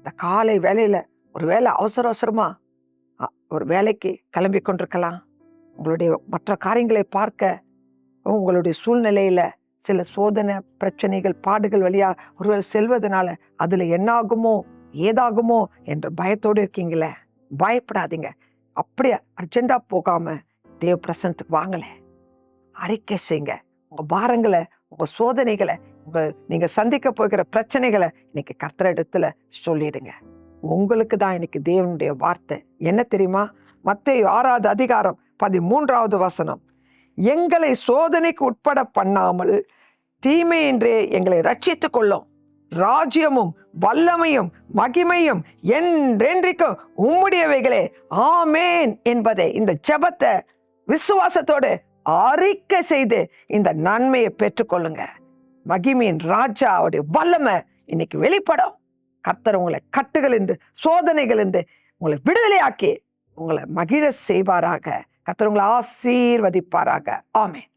இந்த காலை வேலையில ஒரு வேலை அவசர அவசரமா ஒரு வேலைக்கு கிளம்பி கொண்டிருக்கலாம். உங்களுடைய மற்ற காரியங்களை பார்க்க உங்களுடைய சூழ்நிலையில சில சோதனை பிரச்சனைகள் பாடுகள் வழியா ஒருவேளை செல்வதனால அதுல என்ன ஆகுமோ ஏதாகுமோ என்ற பயத்தோடு இருக்கீங்களே, பயப்படாதீங்க. அப்படியே அர்ஜென்டா போகாம தேவ பிரசனத்துக்கு வாங்கல, அறிக்கை செய்யுங்க. உங்க பாரங்களை, உங்க சோதனைகளை, நீங்க சந்திக்க போகிற பிரச்சனைகளை இன்னைக்கு கர்த்தரிடத்துல சொல்லிடுங்க. உங்களுக்கு தான் இன்னைக்கு தேவனுடைய வார்த்தை என்ன தெரியுமா? மத்தேயு 6வது அதிகாரம் 13வது வசனம், எங்களை சோதனைக்கு உட்பட பண்ணாமல் தீமையின்றே எங்களை ரட்சித்துக் கொள்ளும். ராஜ்யமும் வல்லமையும் மகிமையும் என்றென்றைக்கும் உம்முடையவைகளே, ஆமேன் என்பதை இந்த ஜெபத்தை விசுவாசத்தோடு அறிக்கை செய்து இந்த நன்மையை பெற்றுக்கொள்ளுங்க. மகிமையின் ராஜாவுடைய வல்லமை இன்னைக்கு வெளிப்படும். கர்த்தர் உங்களை கட்டுகள் என்று சோதனைகள் என்று உங்களை விடுதலையாக்கி உங்களை மகிழ செய்வாராக. கர்த்தர் உங்களை ஆசீர்வதிப்பாராக. ஆமென்.